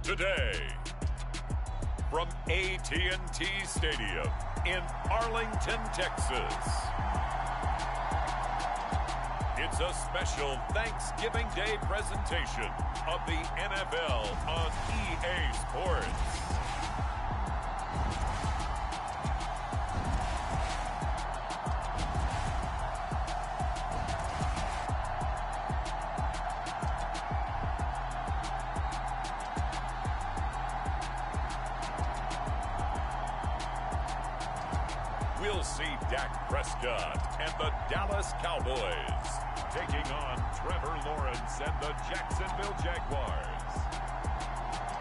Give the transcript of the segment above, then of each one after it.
today. From AT&T Stadium in Arlington, Texas. It's a special Thanksgiving Day presentation of the NFL on EA Sports. We'll see Dak Prescott and the Dallas Cowboys taking on Trevor Lawrence and the Jacksonville Jaguars.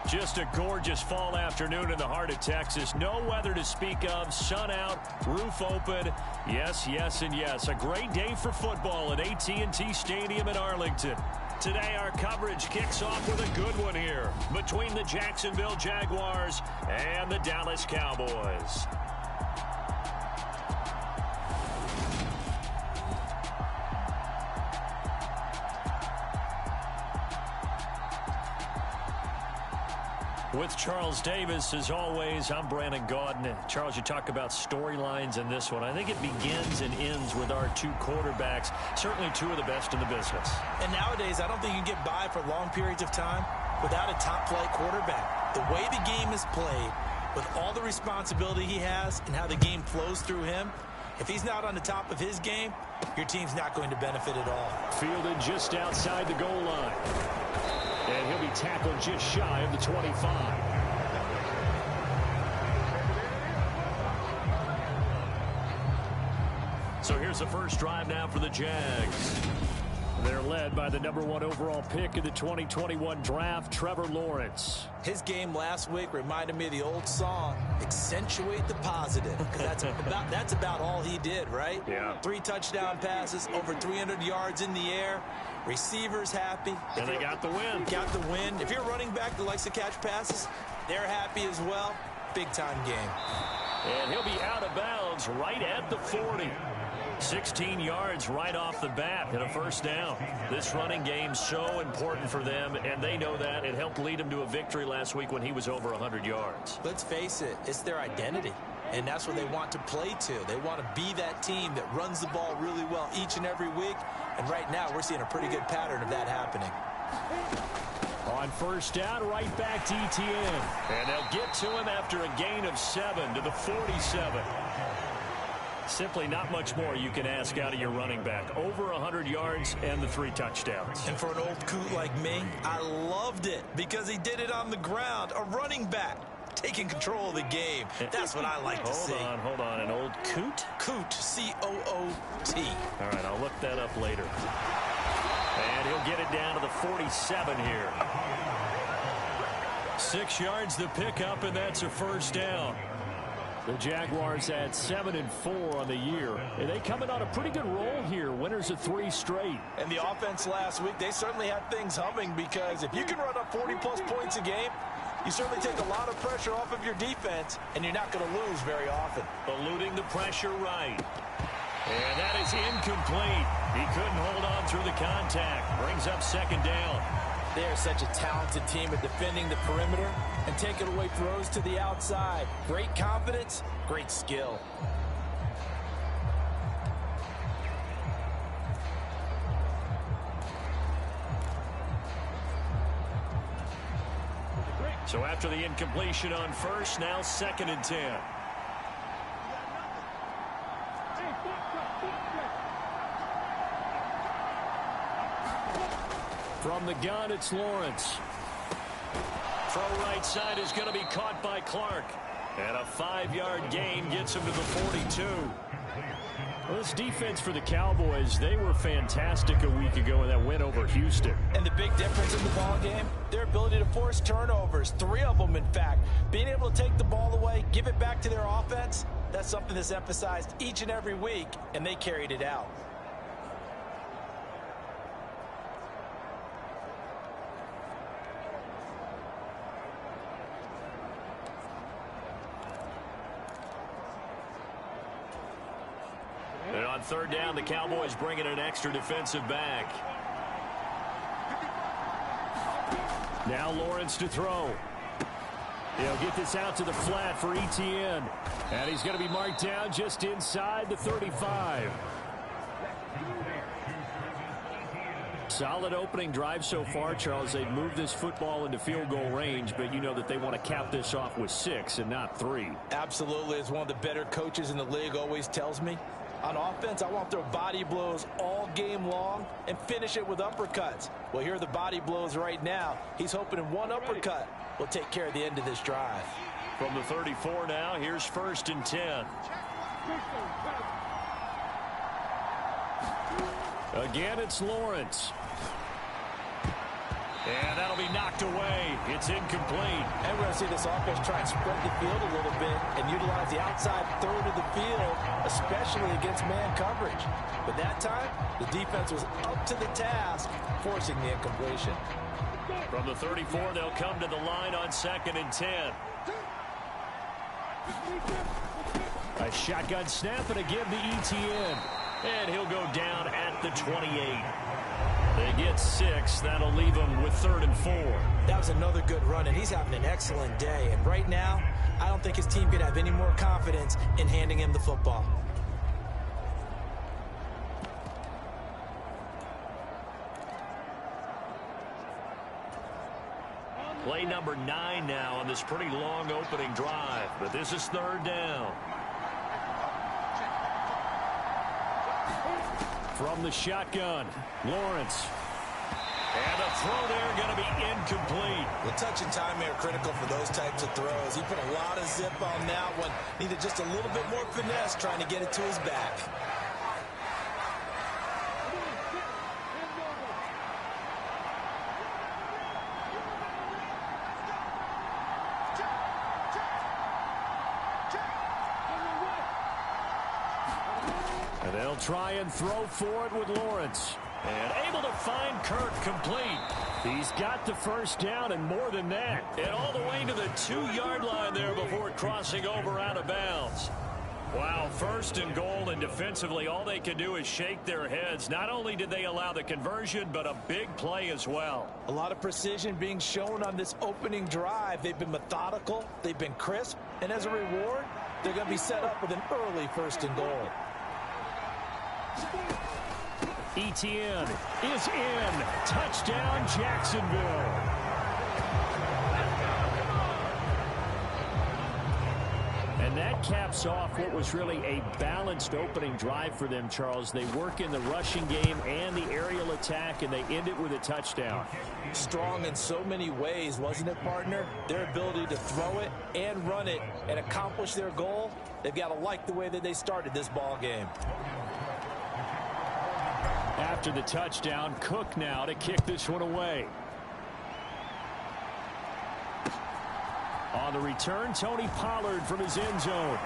Just a gorgeous fall afternoon in the heart of Texas. No weather to speak of. Sun out, roof open. Yes, yes, and yes. A great day for football at AT&T Stadium in Arlington. Today, our coverage kicks off with a good one here between the Jacksonville Jaguars and the Dallas Cowboys. With Charles Davis, as always, I'm Brandon Gaudin. Charles, you talk about storylines in this one. I think it begins and ends with our two quarterbacks, certainly two of the best in the business. And nowadays, I don't think you can get by for long periods of time without a top-flight quarterback. The way the game is played, with all the responsibility he has and how the game flows through him, if he's not on the top of his game, your team's not going to benefit at all. Fielded just outside the goal line. And he'll be tackled just shy of the 25. So here's the first drive now for the Jags. They're led by the #1 overall pick in the 2021 draft, Trevor Lawrence. His game last week reminded me of the old song, accentuate the positive. Because that's about all he did, right? Yeah. 3 touchdown passes, over 300 yards in the air. Receivers happy. And they got the win. Got the win. If you're a running back that likes to catch passes, they're happy as well. Big-time game. And he'll be out of bounds right at the 40. 16 yards right off the bat and a first down. This running game so important for them, and they know that. It helped lead them to a victory last week when he was over 100 yards. Let's face it, it's their identity, and that's what they want to play to. They want to be that team that runs the ball really well each and every week, and right now we're seeing a pretty good pattern of that happening. On first down, right back to ETN. And they'll get to him after a gain of 7 to the 47. Simply not much more you can ask out of your running back. Over 100 yards and the 3 touchdowns. And for an old coot like me, I loved it because he did it on the ground. A running back taking control of the game. That's what I like to see. Hold on. An old coot? Coot, C-O-O-T. All right, I'll look that up later. And he'll get it down to the 47 here. 6 yards the pickup, and that's a first down. The Jaguars had 7-4 on the year. And they coming on a pretty good roll here. Winners of 3 straight. And the offense last week, they certainly had things humming because if you can run up 40-plus points a game, you certainly take a lot of pressure off of your defense, and you're not going to lose very often. Eluding the pressure right. And that is incomplete. He couldn't hold on through the contact. Brings up second down. They are such a talented team at defending the perimeter and taking away throws to the outside. Great confidence, great skill. So after the incompletion on first, now 2nd and 10. From the gun, it's Lawrence. Throw right side is going to be caught by Clark. And a 5-yard gain gets him to the 42. Well, this defense for the Cowboys, they were fantastic a week ago in that win over Houston. And the big difference in the ball game, their ability to force turnovers, 3 of them in fact. Being able to take the ball away, give it back to their offense, that's something that's emphasized each and every week, and they carried it out. And on 3rd down, the Cowboys bring in an extra defensive back. Now Lawrence to throw. He'll get this out to the flat for Etienne. And he's going to be marked down just inside the 35. Solid opening drive so far, Charles. They've moved this football into field goal range, but you know that they want to cap this off with 6 and not 3. Absolutely. As one of the better coaches in the league always tells me, on offense, I want to throw body blows all game long and finish it with uppercuts. Well, here are the body blows right now. He's hoping in one uppercut will take care of the end of this drive. From the 34 now, here's 1st and 10. Again, it's Lawrence. And that'll be knocked away. It's incomplete. And we're going to see this offense try and spread the field a little bit and utilize the outside third of the field, especially against man coverage. But that time, the defense was up to the task, forcing the incompletion. From the 34, they'll come to the line on 2nd and 10. A shotgun snap and a give to Etienne. And he'll go down at the 28. They get 6. That'll leave him with 3rd and 4. That was another good run, and he's having an excellent day. And right now, I don't think his team could have any more confidence in handing him the football. Play number 9 now on this pretty long opening drive. But this is 3rd down. From the shotgun, Lawrence. And a throw there going to be incomplete. The touch and time are critical for those types of throws. He put a lot of zip on that one. Needed just a little bit more finesse trying to get it to his back. And they'll try and throw forward with Lawrence. And able to find Kirk complete. He's got the 1st down and more than that. And all the way to the 2-yard line there before crossing over out of bounds. Wow, 1st and goal, and defensively all they can do is shake their heads. Not only did they allow the conversion, but a big play as well. A lot of precision being shown on this opening drive. They've been methodical, they've been crisp, and as a reward, they're going to be set up with an early 1st and goal. Etienne is in. Touchdown, Jacksonville. And that caps off what was really a balanced opening drive for them, Charles. They work in the rushing game and the aerial attack, and they end it with a touchdown. Strong in so many ways, wasn't it, partner? Their ability to throw it and run it and accomplish their goal, they've got to like the way that they started this ball game. After the touchdown, Cook now to kick this one away. On the return, Tony Pollard from his end zone.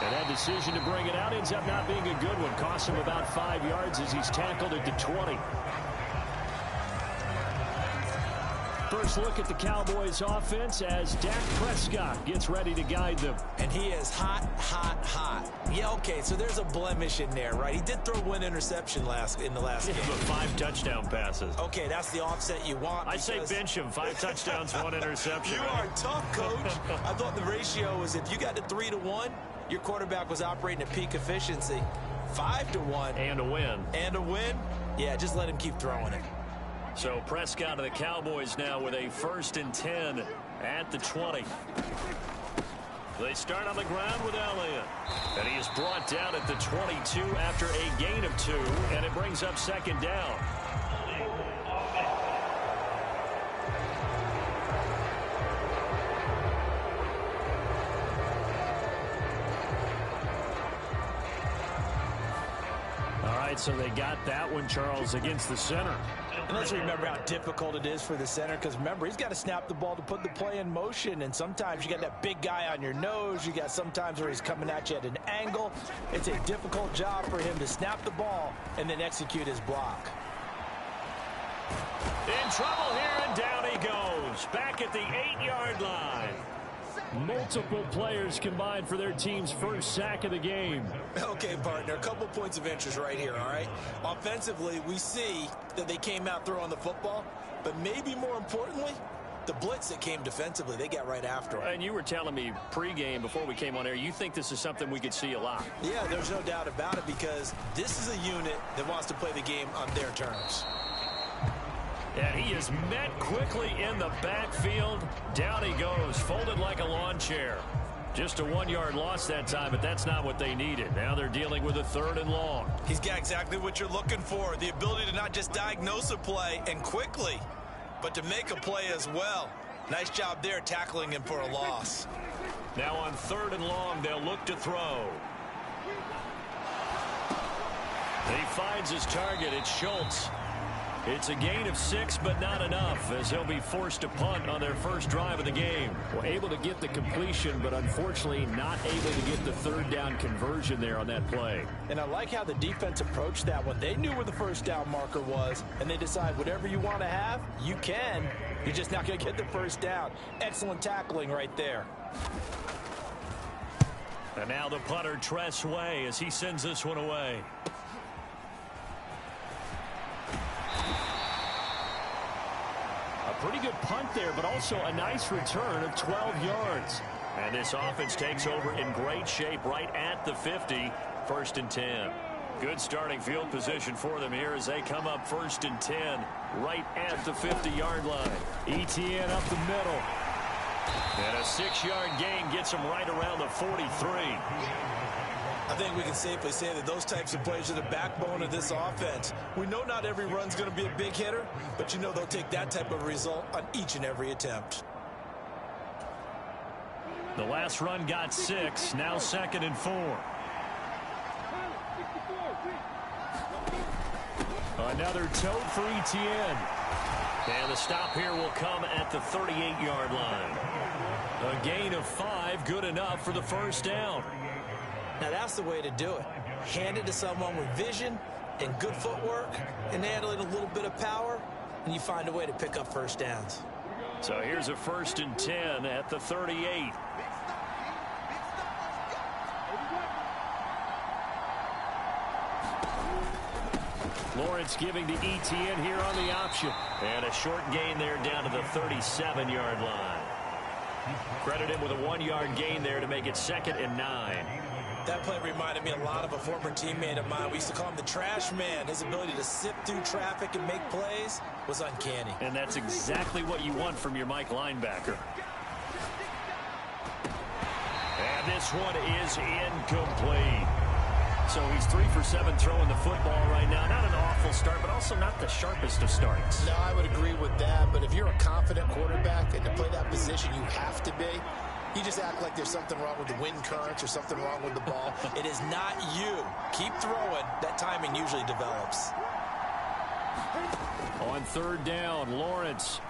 And that decision to bring it out ends up not being a good one. Costs him about 5 yards as he's tackled at the 20. First look at the Cowboys offense as Dak Prescott gets ready to guide them. And he is hot, hot, hot. Yeah, okay, so there's a blemish in there, right? He did throw one interception in the last game. But 5 touchdown passes. Okay, that's the offset you want. I say bench him. 5 touchdowns, 1 interception. You are tough, coach. I thought the ratio was if you got to 3-1, your quarterback was operating at peak efficiency. 5-1. And a win. And a win? Yeah, just let him keep throwing it. So Prescott of the Cowboys now with a 1st and 10 at the 20. They start on the ground with Elliott. And he is brought down at the 22 after a gain of 2. And it brings up 2nd down. All right, so they got that one, Charles, against the center. And let's remember how difficult it is for the center, because remember, he's got to snap the ball to put the play in motion, and sometimes you got that big guy on your nose. You got sometimes where he's coming at you at an angle. It's a difficult job for him to snap the ball and then execute his block. In trouble here, and down he goes. Back at the 8-yard line. Multiple players combined for their team's first sack of the game. Okay, partner, a couple points of interest right here, all right? Offensively, we see that they came out throwing the football, but maybe more importantly, The blitz that came defensively, they got right after him. And you were telling me pregame before we came on air, you think this is something we could see a lot. Yeah, there's no doubt about it because this is a unit that wants to play the game on their terms. And he is met quickly in the backfield. Down he goes, folded like a lawn chair. Just a 1-yard loss that time, but that's not what they needed. Now they're dealing with a 3rd and long. He's got exactly what you're looking for, the ability to not just diagnose a play and quickly, but to make a play as well. Nice job there tackling him for a loss. Now on 3rd and long, they'll look to throw. He finds his target. It's Schultz. It's a gain of 6, but not enough, as he'll be forced to punt on their first drive of the game. Well, able to get the completion, but unfortunately not able to get the 3rd down conversion there on that play. And I like how the defense approached that one. They knew where the first down marker was, and they decide whatever you want to have, you can. You're just not going to get the first down. Excellent tackling right there. And now the punter, Tress Way, as he sends this one away. Pretty good punt there, but also a nice return of 12 yards. And this offense takes over in great shape right at the 50, 1st and 10. Good starting field position for them here as they come up 1st and 10 right at the 50-yard line. ETN up the middle. And a 6-yard gain gets them right around the 43. I think we can safely say that those types of plays are the backbone of this offense. We know not every run's going to be a big hitter, but you know they'll take that type of result on each and every attempt. The last run got 6, now 2nd and 4. Another tote for ETN. And the stop here will come at the 38-yard line. A gain of 5, good enough for the first down. Now that's the way to do it. Hand it to someone with vision and good footwork and add in a little bit of power, and you find a way to pick up first downs. So here's a 1st and 10 at the 38. Lawrence giving to ETN here on the option. And a short gain there down to the 37-yard line. Credit him with a 1-yard gain there to make it 2nd and 9. That play reminded me a lot of a former teammate of mine. We used to call him the trash man. His ability to sift through traffic and make plays was uncanny. And that's exactly what you want from your Mike linebacker. And this one is incomplete. So he's 3 for 7 throwing the football right now. Not an awful start, but also not the sharpest of starts. No, I would agree with that. But if you're a confident quarterback and to play that position, you have to be. You just act like there's something wrong with the wind currents or something wrong with the ball. It is not you. Keep throwing. That timing usually develops. On 3rd down, Lawrence.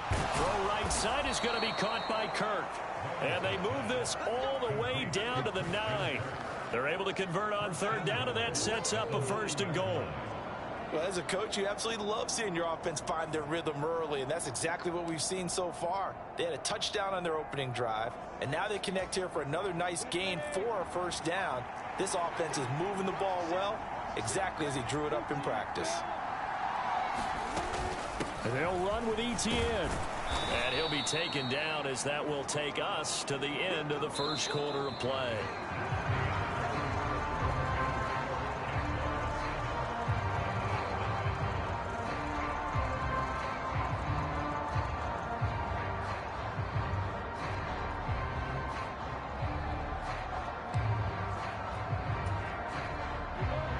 Throw right side is going to be caught by Kirk. And they move this all the way down to the 9. They're able to convert on 3rd down, and that sets up a 1st and goal. Well, as a coach, you absolutely love seeing your offense find their rhythm early, and that's exactly what we've seen so far. They had a touchdown on their opening drive, and now they connect here for another nice gain for a 1st down. This offense is moving the ball well, exactly as he drew it up in practice. And they'll run with ETN. And he'll be taken down as that will take us to the end of the 1st quarter of play.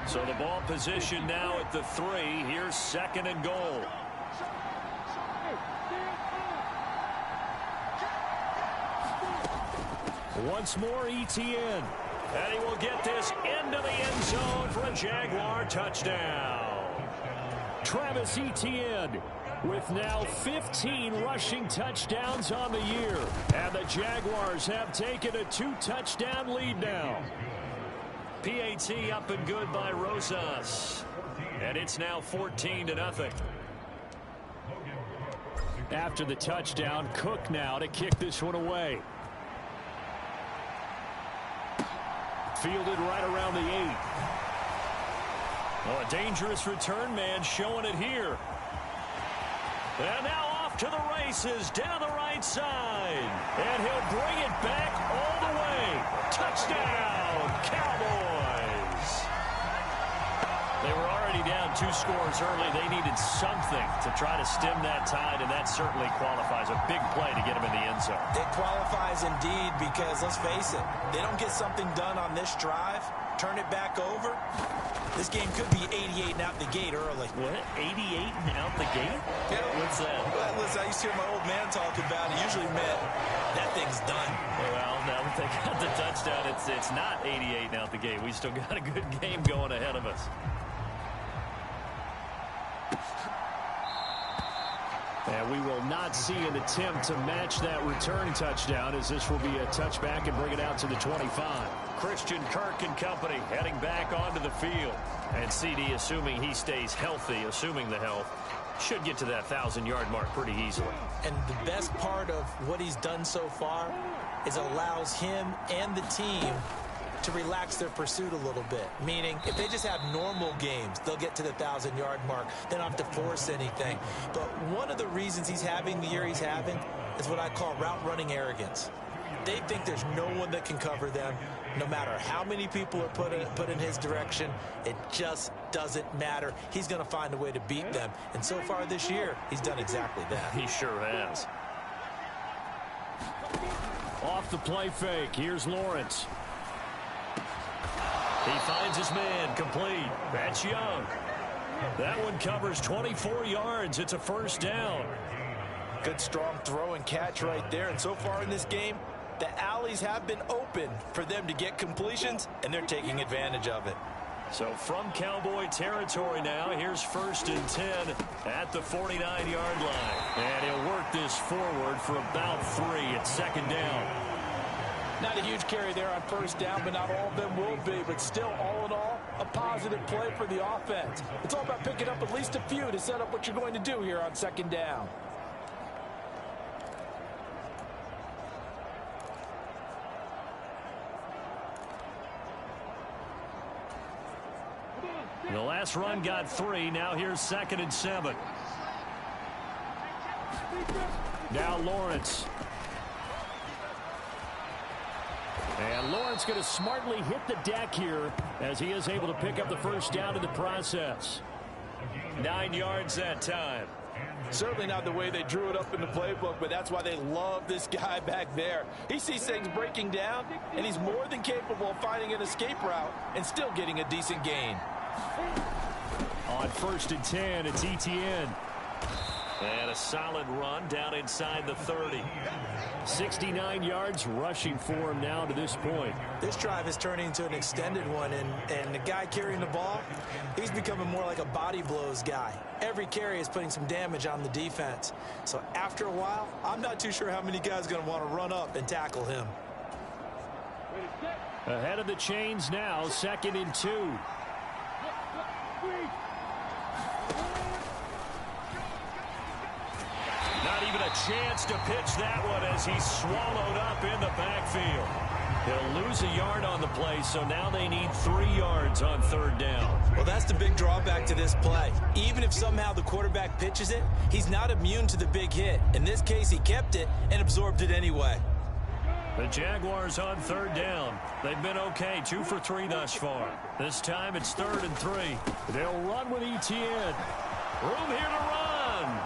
So the ball position now at the 3. Here's 2nd and goal. Once more, ETN. And he will get this into the end zone for a Jaguar touchdown. Travis Etienne with now 15 rushing touchdowns on the year. And the Jaguars have taken a 2-touchdown lead now. PAT up and good by Rosas. And it's now 14-0. After the touchdown, Cook now to kick this one away. Fielded right around the 8. Oh, a dangerous return man showing it here. And now to the races down the right side. And he'll bring it back all the way. Touchdown, Cowboys. They were already down 2 scores early. They needed something to try to stem that tide, and that certainly qualifies. A big play to get them in the end zone. It qualifies indeed because, let's face it, they don't get something done on this drive, turn it back over. This game could be 88 and out the gate early. What? 88 and out the gate? Yeah. What's that? Well, listen, I used to hear my old man talk about it. Usually meant that thing's done. Well, now that they got the touchdown, it's not 88 and out the gate. We still got a good game going ahead of us. And we will not see an attempt to match that return touchdown, as this will be a touchback and bring it out to the 25. Christian Kirk and company heading back onto the field. And CD, assuming he stays healthy, assuming the health, should get to that 1,000-yard mark pretty easily. And the best part of what he's done so far is allows him and the team to relax their pursuit a little bit. Meaning, if they just have normal games, they'll get to the 1,000-yard mark. They don't have to force anything. But one of the reasons he's having the year he's having is what I call route running arrogance. They think there's no one that can cover them. No matter how many people are put in his direction, it just doesn't matter. He's going to find a way to beat them. And so far this year, he's done exactly that. He sure has. Off the play fake, here's Lawrence. He finds his man, complete. That's Young. That one covers 24 yards. It's a first down. Good strong throw and catch right there. And so far in this game, the alleys have been open for them to get completions, and they're taking advantage of it. So from Cowboy territory now, here's 1st and 10 at the 49-yard line. And he'll work this forward for about 3 at 2nd down. Not a huge carry there on 1st down, but not all of them will be. But still, all in all, a positive play for the offense. It's all about picking up at least a few to set up what you're going to do here on 2nd down. The last run got 3. Now here's 2nd and 7. Now Lawrence. And Lawrence going to smartly hit the deck here as he is able to pick up the first down in the process. 9 yards that time. Certainly not the way they drew it up in the playbook, but that's why they love this guy back there. He sees things breaking down, and he's more than capable of finding an escape route and still getting a decent gain. On 1st and 10, it's Etienne. And a solid run down inside the 30. 69 yards rushing for him now to this point. This drive is turning into an extended one, and the guy carrying the ball, he's becoming more like a body blows guy. Every carry is putting some damage on the defense. So after a while, I'm not too sure how many guys are going to want to run up and tackle him. Ahead of the chains now, 2nd and 2. Not even a chance to pitch that one as he's swallowed up in the backfield. He'll lose a yard on the play, so now they need 3 yards on 3rd down. Well, that's the big drawback to this play. Even if somehow the quarterback pitches it, he's not immune to the big hit. In this case, he kept it and absorbed it anyway. The Jaguars on 3rd down. They've been okay, 2 for 3 thus far. This time it's 3rd and 3. They'll run with Etienne. Room here to run.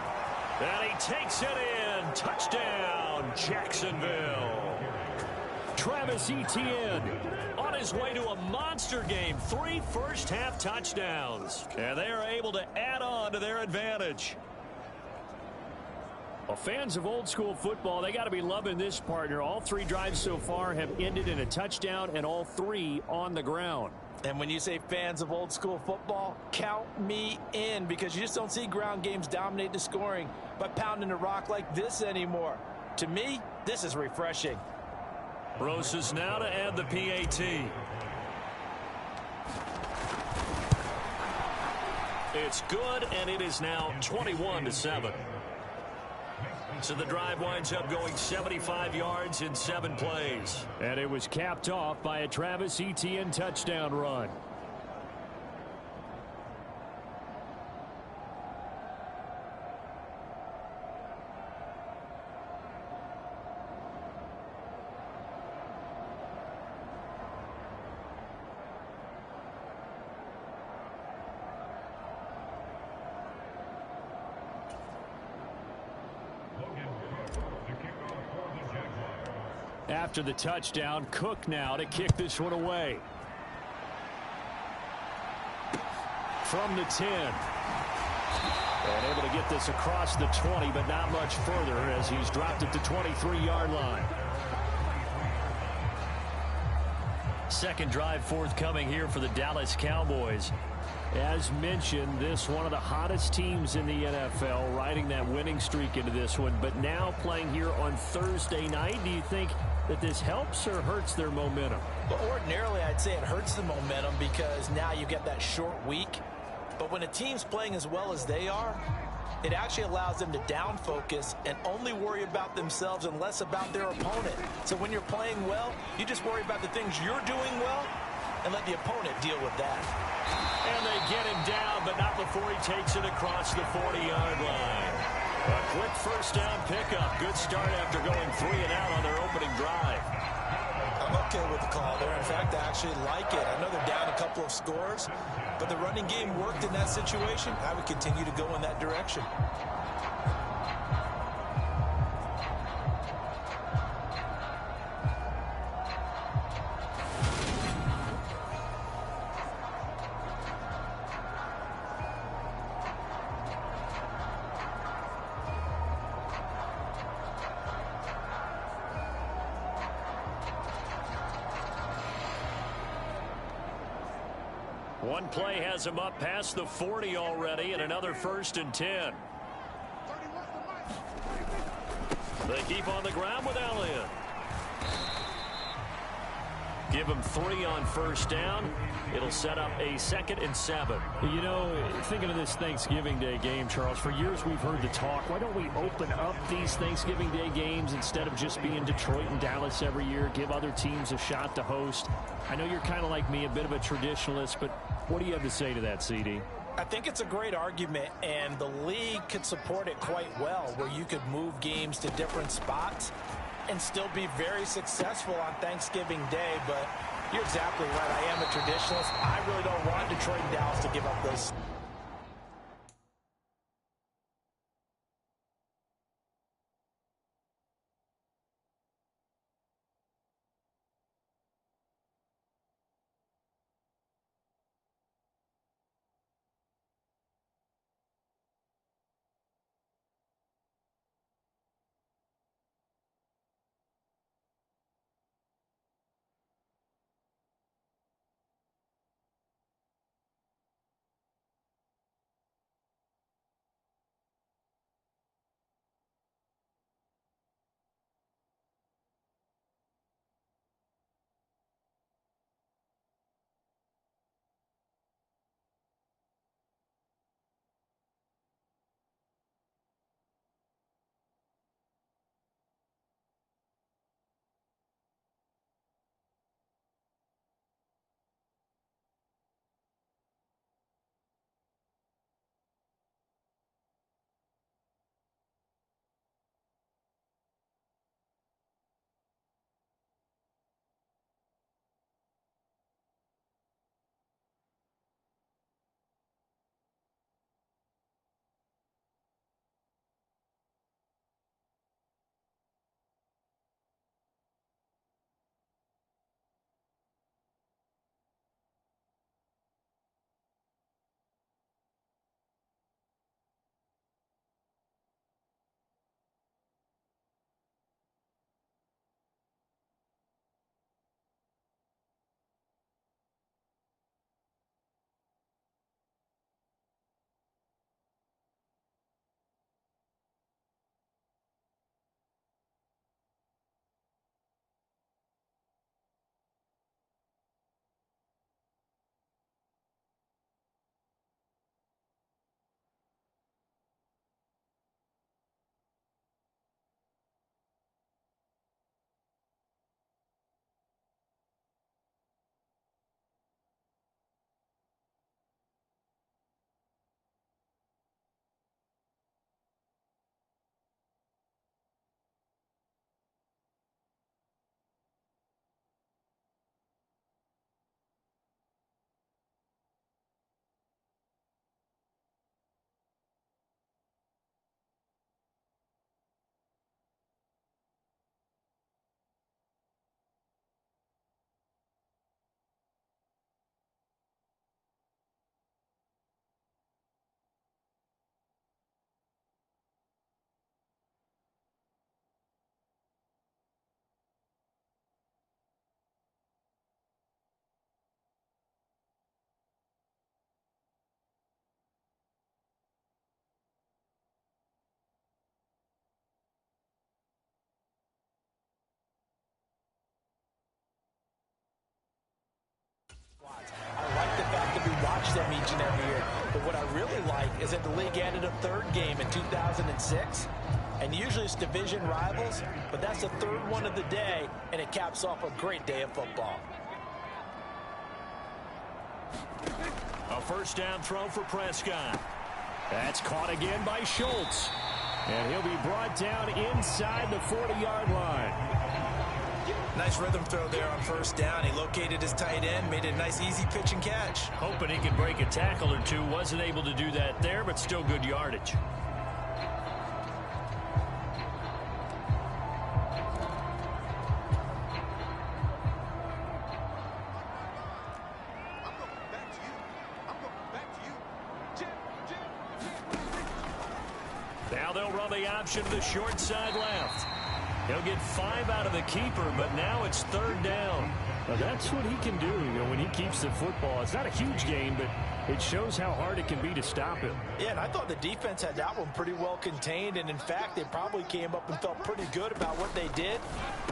And he takes it in. Touchdown, Jacksonville. Travis Etienne on his way to a monster game. 3 first-half touchdowns. And they are able to add on to their advantage. Well, fans of old school football, they got to be loving this partner. All 3 drives so far have ended in a touchdown, and all 3 on the ground. And when you say fans of old school football, count me in, because you just don't see ground games dominate the scoring by pounding the rock like this anymore. To me, this is refreshing. Rosas now to add the PAT. It's good, and it is now 21-7. So the drive winds up going 75 yards in 7 plays. And it was capped off by a Travis Etienne touchdown run. after the touchdown. Cook now to kick this one away. From the 10. And able to get this across the 20, but not much further as he's dropped it to 23-yard line. Second drive forthcoming here for the Dallas Cowboys. As mentioned, this one of the hottest teams in the NFL, riding that winning streak into this one, but now playing here on Thursday night. Do you think that this helps or hurts their momentum? Well, ordinarily, I'd say it hurts the momentum because now you get that short week. But when a team's playing as well as they are, it actually allows them to down focus and only worry about themselves and less about their opponent. So when you're playing well, you just worry about the things you're doing well and let the opponent deal with that. And they get him down, but not before he takes it across the 40-yard line. A quick first down pickup. Good start after going 3 and out on their opening drive. I'm okay with the call there. In fact, I actually like it. I know they're down a couple of scores, but the running game worked in that situation. I would continue to go in that direction. One play has him up past the 40 already, and another 1st and 10. They keep on the ground with Allen. Give him 3 on first down. It'll set up a 2nd and 7. You know, thinking of this Thanksgiving Day game, Charles, for years we've heard the talk. Why don't we open up these Thanksgiving Day games instead of just being Detroit and Dallas every year? Give other teams a shot to host. I know you're kind of like me, a bit of a traditionalist, but what do you have to say to that, CD? I think it's a great argument, and the league could support it quite well, where you could move games to different spots and still be very successful on Thanksgiving Day. But you're exactly right. I am a traditionalist. I really don't want Detroit and Dallas to give up those. watch them each and every year. But what I really like is that the league added a third game in 2006. And usually it's division rivals, but that's the third one of the day, and it caps off a great day of football. A first down throw for Prescott. That's caught again by Schultz. And he'll be brought down inside the 40-yard line. Nice rhythm throw there on first down. He located his tight end, made it a nice easy pitch and catch. Hoping he could break a tackle or two. Wasn't able to do that there, but still good yardage. Now they'll run the option to the short side left. He'll get 5 out of the keeper, but now it's third down. Now that's what he can do, when he keeps the football. It's not a huge gain, but it shows how hard it can be to stop him. Yeah, and I thought the defense had that one pretty well contained, and in fact, they probably came up and felt pretty good about what they did.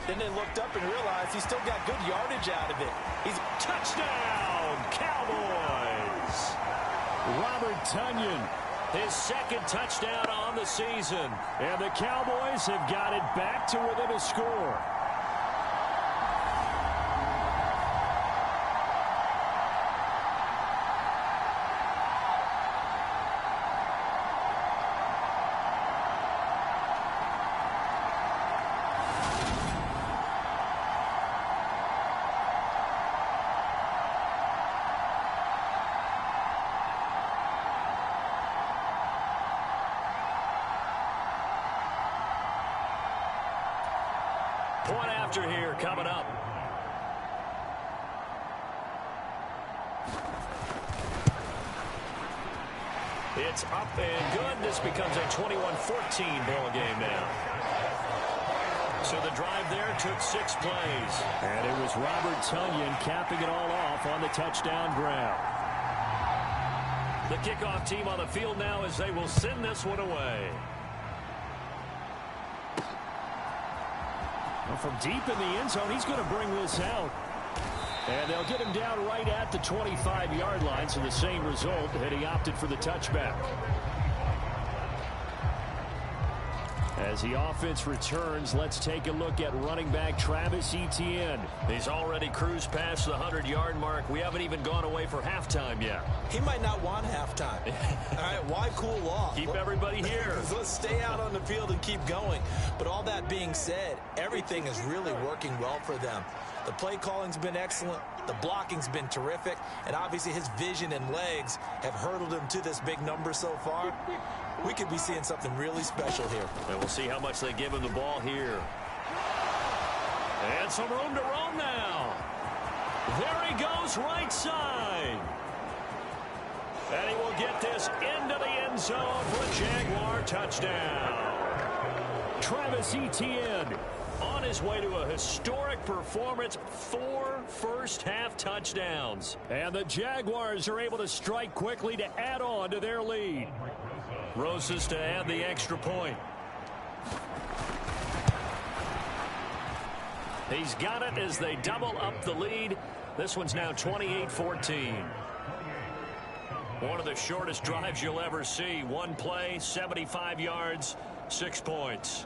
Then they looked up and realized he still got good yardage out of it. He's touchdown, Cowboys! Robert Tonyan. His second touchdown on the season. And the Cowboys have got it back to within a score. Point after here coming up. It's up and good. This becomes a 21-14 ball game now. So the drive there took 6 plays. And it was Robert Tonyan capping it all off on the touchdown grab. The kickoff team on the field now as they will send this one away. From deep in the end zone, he's going to bring this out. And they'll get him down right at the 25-yard line, so the same result, and he opted for the touchback. As the offense returns, let's take a look at running back Travis Etienne. He's already cruised past the 100-yard mark. We haven't even gone away for halftime yet. He might not want halftime. All right, why cool off? Keep everybody here. Let's stay out on the field and keep going. But all that being said, everything is really working well for them. The play calling's been excellent. The blocking's been terrific. And obviously his vision and legs have hurdled him to this big number so far. We could be seeing something really special here. And we'll see how much they give him the ball here. And some room to roam now. There he goes, right side. And he will get this into the end zone for a Jaguar touchdown. Travis Etienne on his way to a historic performance, 4 first-half touchdowns. And the Jaguars are able to strike quickly to add on to their lead. Rosas to add the extra point. He's got it as they double up the lead. This one's now 28-14. One of the shortest drives you'll ever see. One play, 75 yards, 6 points.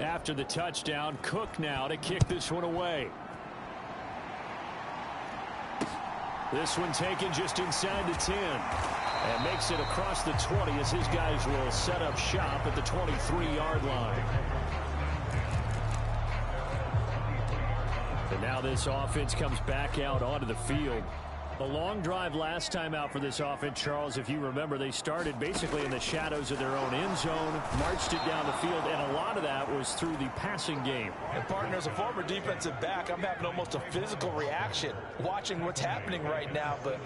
After the touchdown, Cook now to kick this one away. This one taken just inside the 10. And makes it across the 20 as his guys will set up shop at the 23-yard line. And now this offense comes back out onto the field. A long drive last time out for this offense, Charles. If you remember, they started basically in the shadows of their own end zone, marched it down the field, and a lot of that was through the passing game. And partner, as a former defensive back, I'm having almost a physical reaction watching what's happening right now. But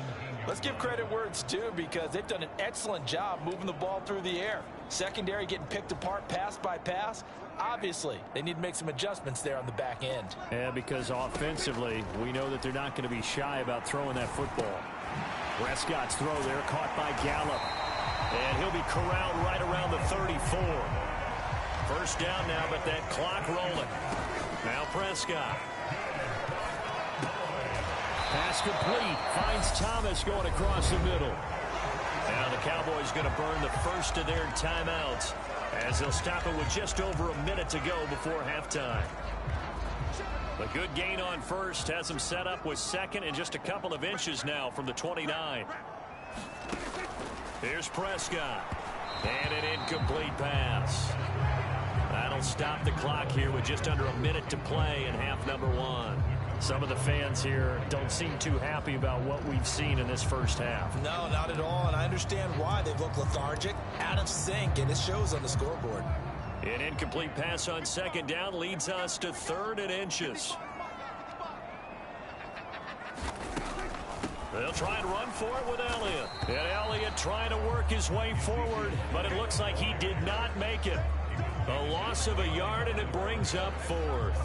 let's give credit where it's due, because they've done an excellent job moving the ball through the air. Secondary getting picked apart pass by pass. Obviously, they need to make some adjustments there on the back end. Yeah, because offensively, we know that they're not going to be shy about throwing that football. Prescott's throw there caught by Gallup. And he'll be corralled right around the 34. First down now, but that clock rolling. Now Prescott. Pass complete. Finds Thomas going across the middle. Now the Cowboys going to burn the first of their timeouts as they'll stop it with just over a minute to go before halftime. A good gain on first has them set up with second and just a couple of inches now from the 29. Here's Prescott. And an incomplete pass. That'll stop the clock here with just under a minute to play in half number one. Some of the fans here don't seem too happy about what we've seen in this first half. No, not at all, and I understand why. They've looked lethargic, out of sync, and it shows on the scoreboard. An incomplete pass on second down leads us to 3rd and inches. They'll try and run for it with Elliott. And Elliott trying to work his way forward, but it looks like he did not make it. A loss of a yard, and it brings up 4th.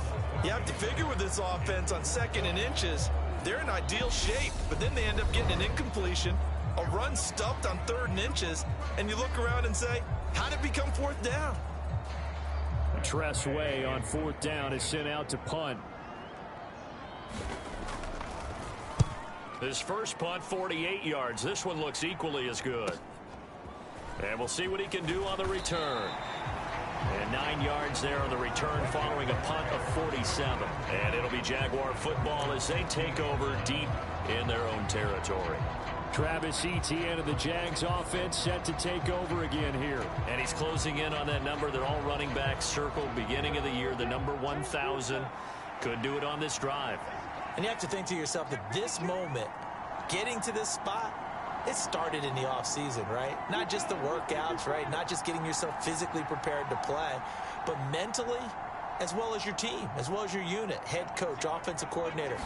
You have to figure with this offense on 2nd and inches, they're in ideal shape, but then they end up getting an incompletion, a run stuffed on 3rd and inches, and you look around and say, how did it become 4th down? Tress Way on 4th down is sent out to punt. His first punt, 48 yards. This one looks equally as good. And we'll see what he can do on the return. And 9 yards there on the return following a punt of 47. And it'll be Jaguar football as they take over deep in their own territory. Travis Etienne of the Jags offense set to take over again here. And he's closing in on that number that all running backs circled beginning of the year, the number 1,000. Could do it on this drive. And you have to think to yourself that this moment, getting to this spot, it started in the offseason, right? Not just the workouts, right? Not just getting yourself physically prepared to play, but mentally, as well as your team, as well as your unit, head coach, offensive coordinator.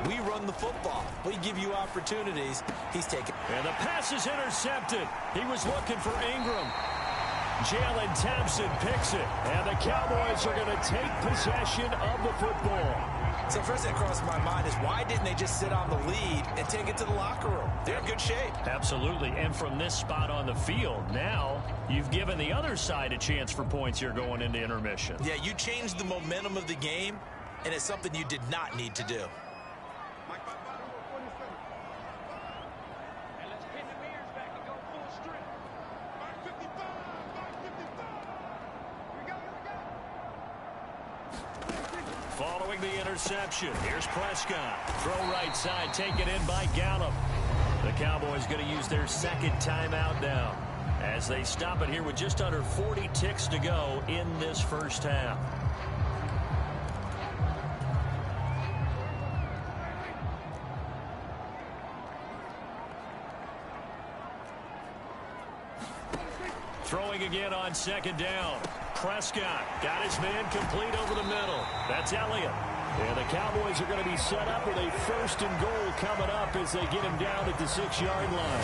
We run the football. We give you opportunities. He's taking. And the pass is intercepted. He was looking for Ingram. Jalen Thompson picks it. And the Cowboys are going to take possession of the football. So first thing that crossed my mind is why didn't they just sit on the lead and take it to the locker room? They're in good shape. Absolutely. And from this spot on the field, now you've given the other side a chance for points here going into intermission. Yeah, you changed the momentum of the game, and it's something you did not need to do. Following the interception, here's Prescott. Throw right side, taken in by Gallup. The Cowboys going to use their second timeout now as they stop it here with just under 40 ticks to go in this first half. Throwing again on second down. Prescott got his man complete over the middle. That's Elliott. And the Cowboys are going to be set up with a 1st and goal coming up as they get him down at the 6-yard line.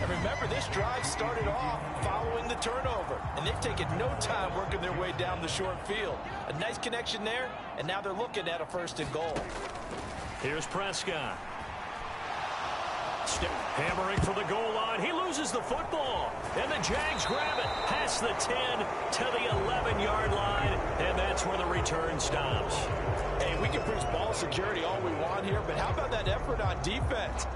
And remember, this drive started off following the turnover, and they've taken no time working their way down the short field. A nice connection there, and now they're looking at a 1st and goal. Here's Prescott. Hammering for the goal line. He loses the football. And the Jags grab it past the 10 to the 11-yard line. And that's where the return stops. Hey, we can preach ball security all we want here, but how about that effort on defense?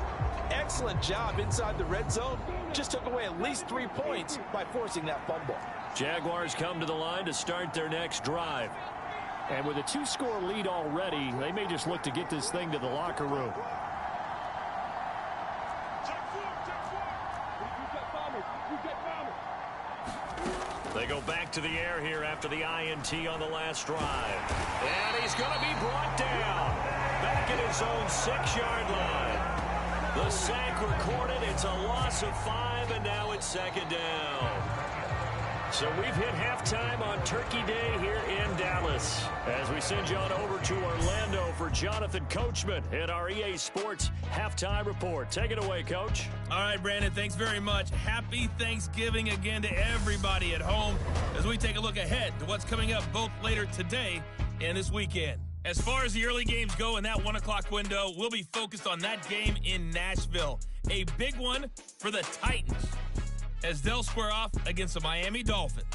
Excellent job inside the red zone. Just took away at least 3 points by forcing that fumble. Jaguars come to the line to start their next drive. And with a 2-score lead already, they may just look to get this thing to the locker room. They go back to the air here after the INT on the last drive. And he's going to be brought down. Back at his own 6-yard line. The sack recorded. It's a loss of 5, and now it's second down. So we've hit halftime on Turkey Day here in Dallas. As we send you on over to Orlando for Jonathan Coachman at our EA Sports Halftime Report. Take it away, Coach. All right, Brandon, thanks very much. Happy Thanksgiving again to everybody at home as we take a look ahead to what's coming up both later today and this weekend. As far as the early games go in that 1 o'clock window, we'll be focused on that game in Nashville. A big one for the Titans as they'll square off against the Miami Dolphins.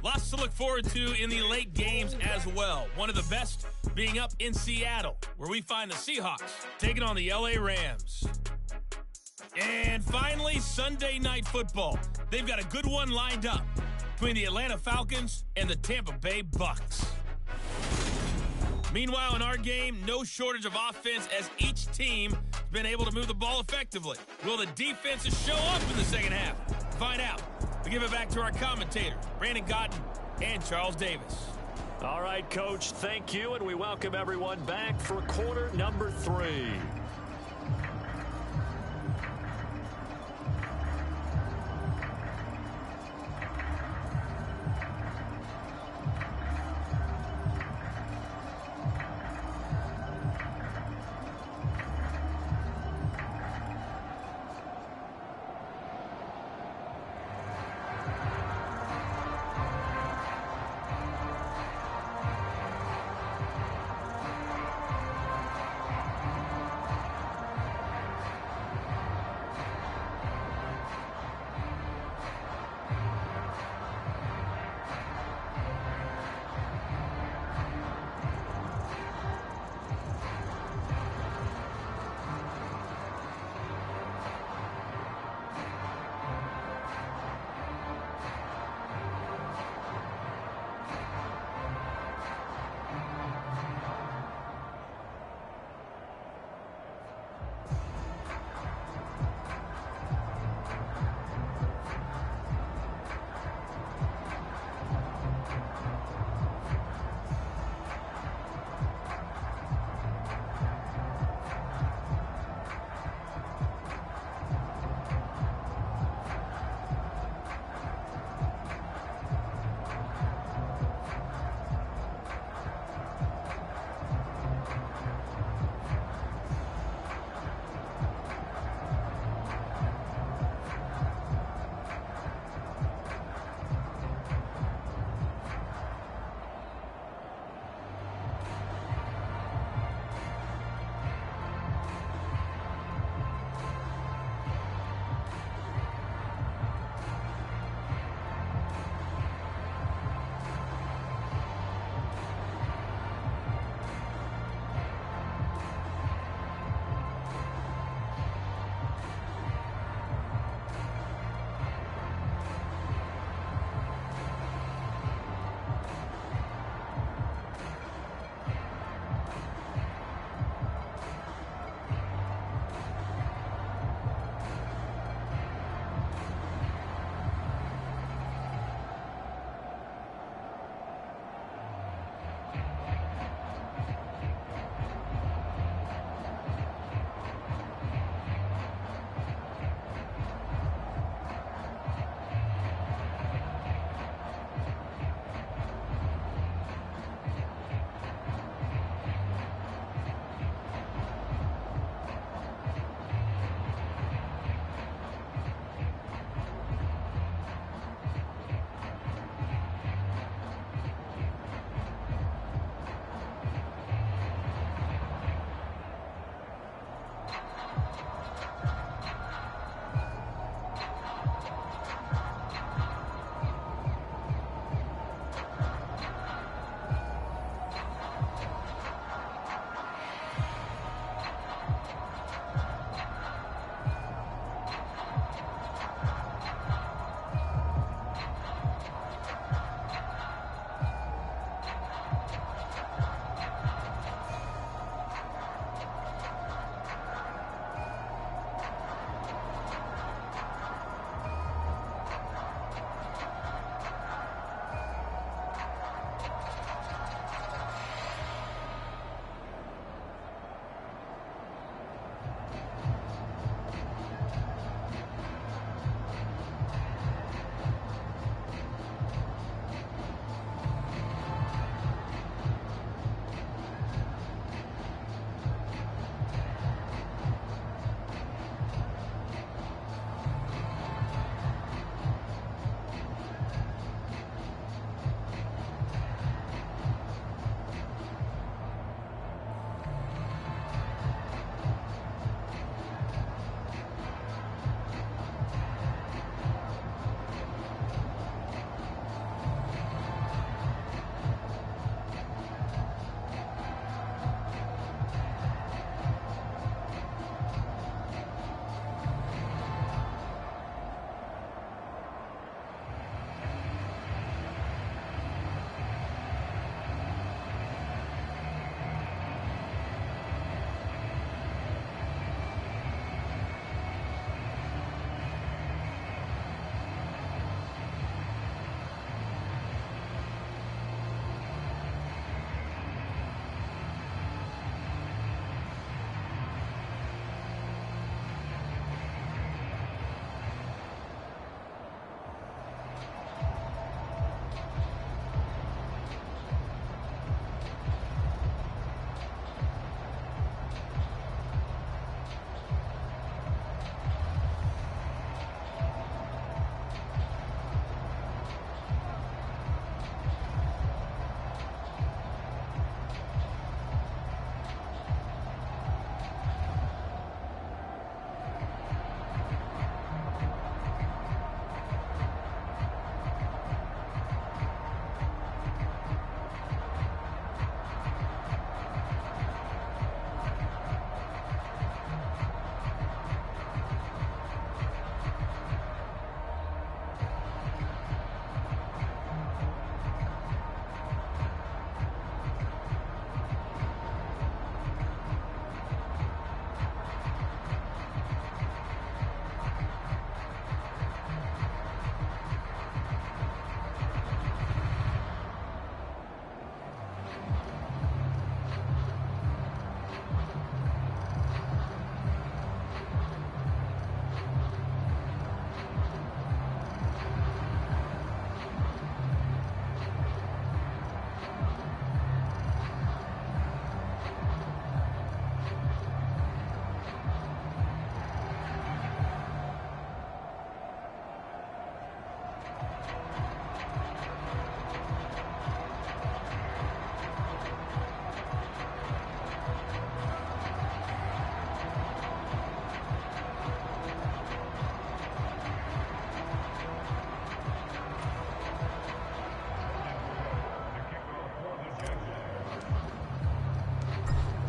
Lots to look forward to in the late games as well. One of the best being up in Seattle, where we find the Seahawks taking on the LA Rams. And finally, Sunday Night Football. They've got a good one lined up between the Atlanta Falcons and the Tampa Bay Bucks. Meanwhile, in our game, no shortage of offense as each team has been able to move the ball effectively. Will the defenses show up in the second half? Find out. We give it back to our commentators, Brandon Gotten and Charles Davis. All right, Coach, thank you, and we welcome everyone back for quarter number 3.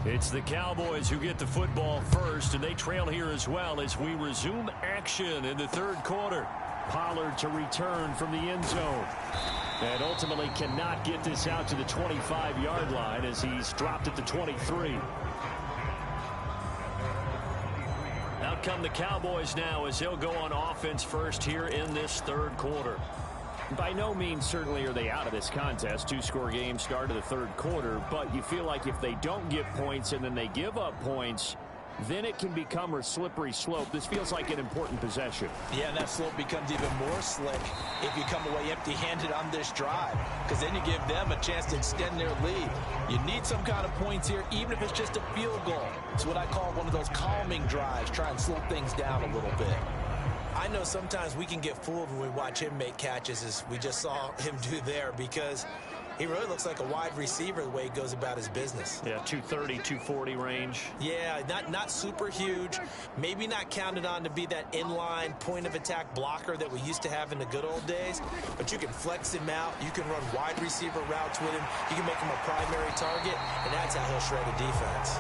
It's the Cowboys who get the football first, and they trail here as well as we resume action in the third quarter. Pollard to return from the end zone. And ultimately cannot get this out to the 25-yard line as he's dropped at the 23. Out come the Cowboys now as they'll go on offense first here in this third quarter. By no means certainly are they out of this contest. Two-score game start of the third quarter, but you feel like if they don't get points and then they give up points, then it can become a slippery slope. This feels like an important possession. Yeah, and that slope becomes even more slick if you come away empty-handed on this drive, because then you give them a chance to extend their lead. You need some kind of points here, even if it's just a field goal. It's what I call one of those calming drives, try and slow things down a little bit. I know sometimes we can get fooled when we watch him make catches, as we just saw him do there, because he really looks like a wide receiver the way he goes about his business. Yeah, 230, 240 range. Yeah, not super huge. Maybe not counted on to be that inline point-of-attack blocker that we used to have in the good old days. But you can flex him out. You can run wide receiver routes with him. You can make him a primary target, and that's how he'll shred a defense.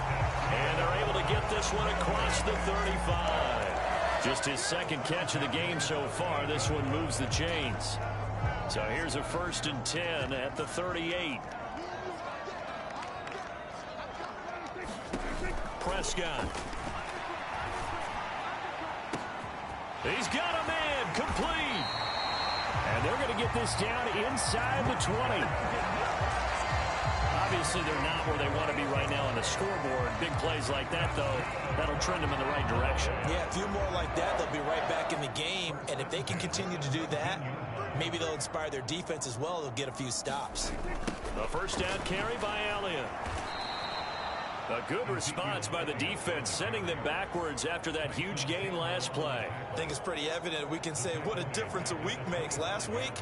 And they're able to get this one across the 35. Just his second catch of the game so far. This one moves the chains. So here's a 1st and 10 at the 38. Prescott. He's got a man complete. And they're going to get this down inside the 20. Obviously, they're not where they want to be right now on the scoreboard. Big plays like that, though, that'll trend them in the right direction. Yeah, a few more like that, they'll be right back in the game. And if they can continue to do that, maybe they'll inspire their defense as well. They'll get a few stops. The first down carry by Elliott. A good response by the defense, sending them backwards after that huge gain last play. I think it's pretty evident. We can say what a difference a week makes. Last week,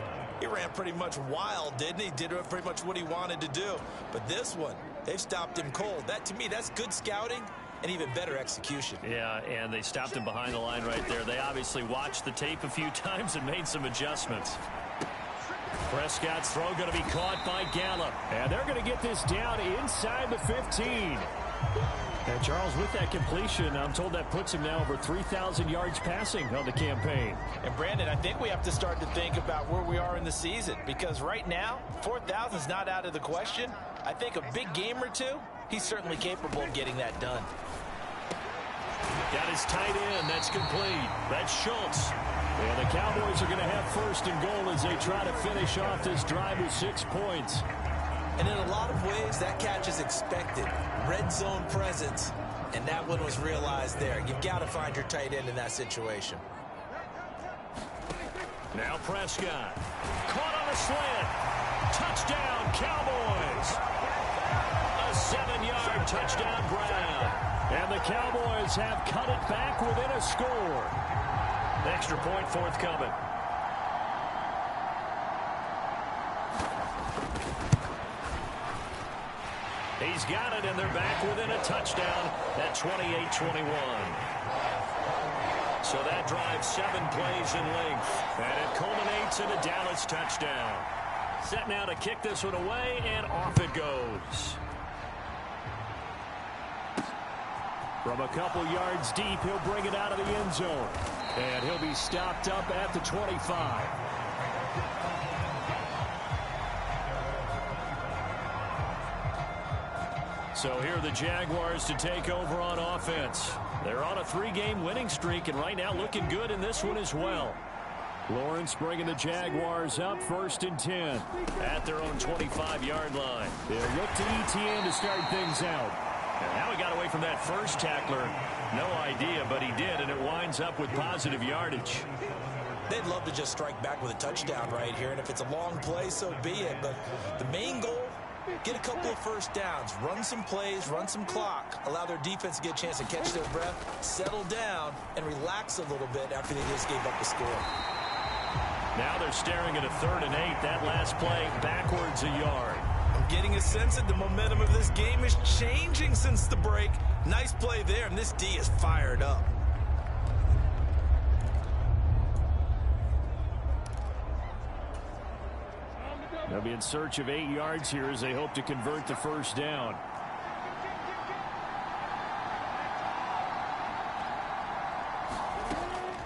he ran pretty much wild, didn't he? Did pretty much what he wanted to do. But this one, they've stopped him cold. That, to me, that's good scouting and even better execution. Yeah, and they stopped him behind the line right there. They obviously watched the tape a few times and made some adjustments. Prescott's throw going to be caught by Gallup. And they're going to get this down inside the 15. And Charles, with that completion, I'm told that puts him now over 3,000 yards passing on the campaign. And Brandon, I think we have to start to think about where we are in the season, because right now, 4,000 is not out of the question. I think a big game or two, he's certainly capable of getting that done. Got his tight end. That's complete. That's Schultz. And the Cowboys are going to have 1st and goal as they try to finish off this drive with 6 points. And in a lot of ways, that catch is expected. Red zone presence, and that one was realized there. You've got to find your tight end in that situation. Now Prescott. Caught on a slant. Touchdown, Cowboys. A 7-yard touchdown grab. And the Cowboys have cut it back within a score. Extra point forthcoming. He's got it, and they're back within a touchdown at 28-21. So that drives 7 plays in length, and it culminates in a Dallas touchdown. Set now to kick this one away, and off it goes. From a couple yards deep, he'll bring it out of the end zone. And he'll be stopped up at the 25. So here are the Jaguars to take over on offense. They're on a 3-game winning streak, and right now looking good in this one as well. Lawrence bringing the Jaguars up 1st and 10 at their own 25-yard line. They'll look to ETN to start things out. And now he got away from that first tackler. No idea, but he did, and it winds up with positive yardage. They'd love to just strike back with a touchdown right here, and if it's a long play, so be it. But the main goal, get a couple of first downs, run some plays, run some clock, allow their defense to get a chance to catch their breath, settle down, and relax a little bit after they just gave up the score. Now they're staring at a 3rd and 8. That last play backwards a yard. I'm getting a sense that the momentum of this game is changing since the break. Nice play there, and this D is fired up. They'll be in search of 8 yards here as they hope to convert the first down.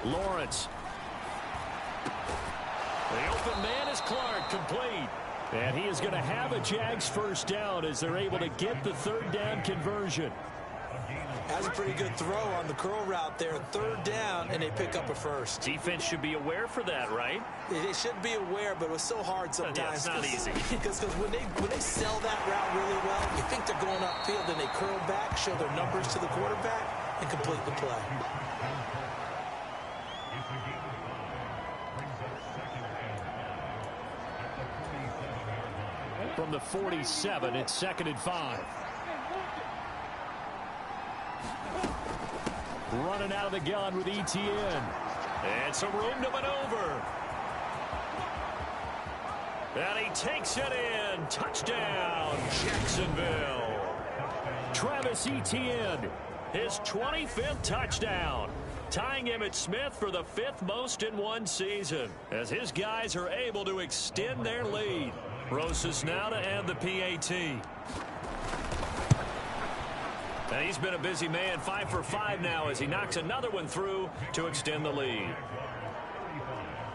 Lawrence. The open man is Clark, complete. And he is going to have a Jags first down as they're able to get the third down conversion. That's a pretty good throw on the curl route there. Third down, and they pick up a first. Defense should be aware for that, right? They should be aware, but it was so hard sometimes. Yeah, it's not easy. Because when they sell that route really well, you think they're going upfield, then they curl back, show their numbers to the quarterback, and complete the play. From the 47, it's 2nd and 5. Running out of the gun with Etienne. And some room to maneuver. And he takes it in. Touchdown, Jacksonville. Travis Etienne, his 25th touchdown. Tying Emmitt Smith for the 5th most in one season. As his guys are able to extend their lead. Rosas now to add the PAT. And he's been a busy man, 5 for 5 now as he knocks another one through to extend the lead.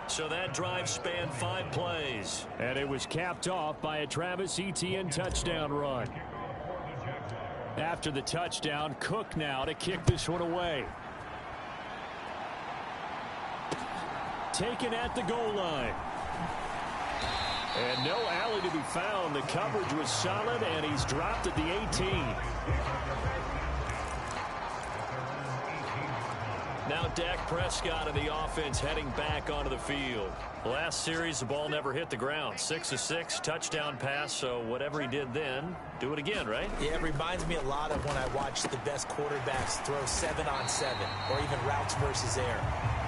So that drive spanned 5 plays. And it was capped off by a Travis Etienne touchdown run. After the touchdown, Cook now to kick this one away. Taken at the goal line. And no alley to be found. The coverage was solid, and he's dropped at the 18. Now Dak Prescott of the offense heading back onto the field. Last series, the ball never hit the ground. 6 of 6, touchdown pass, so whatever he did then, do it again, right? Yeah, it reminds me a lot of when I watch the best quarterbacks throw 7-on-7 or even routes versus air.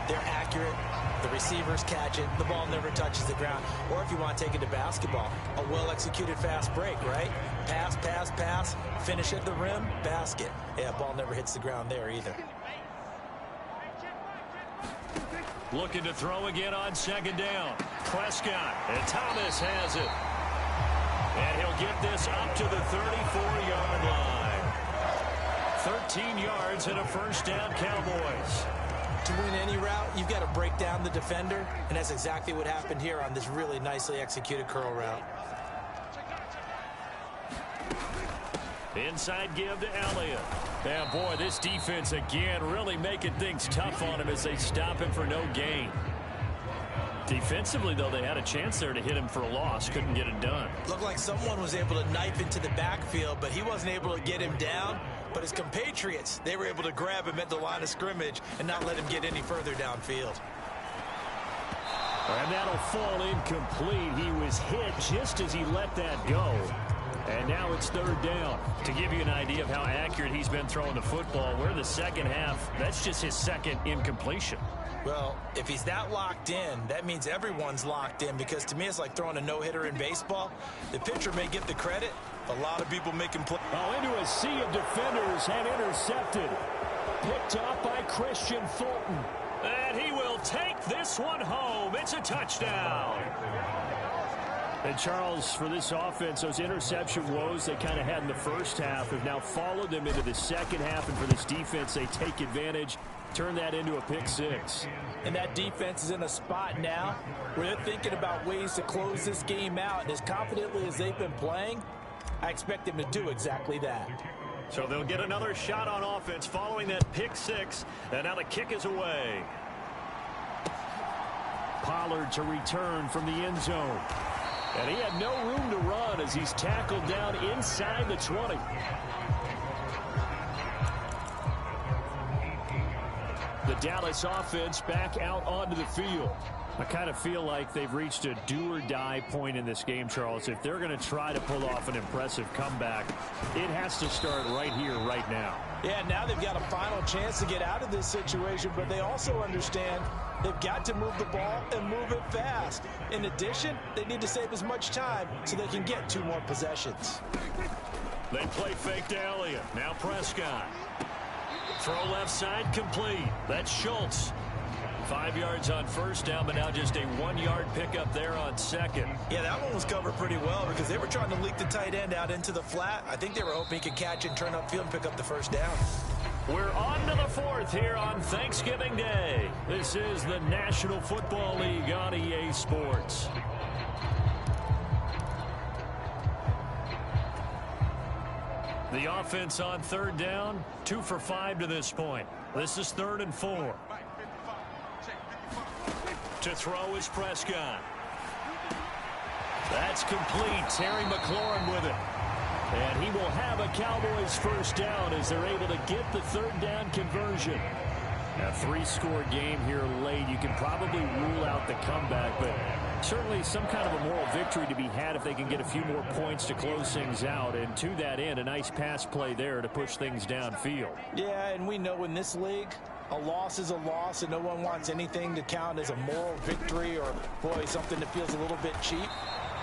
They're accurate. The receivers catch it. The ball never touches the ground. Or if you want to take it to basketball, a well-executed fast break, right? Pass, pass, pass, finish at the rim, basket. Yeah, ball never hits the ground there either. Looking to throw again on 2nd down. Prescott, and Thomas has it. And he'll get this up to the 34-yard line. 13 yards and a first down, Cowboys. To win any route, you've got to break down the defender, and that's exactly what happened here on this really nicely executed curl route. Inside give to Elliott. And boy, this defense again really making things tough on him as they stop him for no gain. Defensively, though, they had a chance there to hit him for a loss. Couldn't get it done. Looked like someone was able to knife into the backfield, but he wasn't able to get him down. But his compatriots, they were able to grab him at the line of scrimmage and not let him get any further downfield. And that'll fall incomplete. He was hit just as he let that go. And now it's 3rd down. To give you an idea of how accurate he's been throwing the football, we're in the second half. That's just his 2nd incompletion. Well, if he's that locked in, that means everyone's locked in, because to me it's like throwing a no-hitter in baseball. The pitcher may get the credit. A lot of people making play. Oh, into a sea of defenders and intercepted. Picked up by Christian Fulton. And he will take this one home. It's a touchdown. And Charles, for this offense, those interception woes they kind of had in the first half have now followed them into the second half. And for this defense, they take advantage, turn that into a pick 6. And that defense is in a spot now where they're thinking about ways to close this game out. And as confidently as they've been playing, I expect them to do exactly that. So they'll get another shot on offense following that pick 6. And now the kick is away. Pollard to return from the end zone. And he had no room to run as he's tackled down inside the 20. The Dallas offense back out onto the field. I kind of feel like they've reached a do-or-die point in this game, Charles. If they're going to try to pull off an impressive comeback, it has to start right here, right now. Yeah, now they've got a final chance to get out of this situation, but they also understand they've got to move the ball and move it fast. In addition, they need to save as much time so they can get 2 more possessions. They play fake to Elliott. Now Prescott. Throw left side complete. That's Schultz. 5 yards on first down, but now just a 1-yard pickup there on 2nd. Yeah, that one was covered pretty well because they were trying to leak the tight end out into the flat. I think they were hoping he could catch it and turn upfield and pick up the first down. We're on to the fourth here on Thanksgiving Day. This is the National Football League on EA Sports. The offense on third down, 2 for 5 to this point. This is 3rd and 4. To throw is Prescott. That's complete. Terry McLaurin with it. And he will have a Cowboys first down as they're able to get the third down conversion. A 3-score game here late. You can probably rule out the comeback, but certainly some kind of a moral victory to be had if they can get a few more points to close things out. And to that end, a nice pass play there to push things downfield. Yeah, and we know in this league, a loss is a loss, and no one wants anything to count as a moral victory or, boy, something that feels a little bit cheap.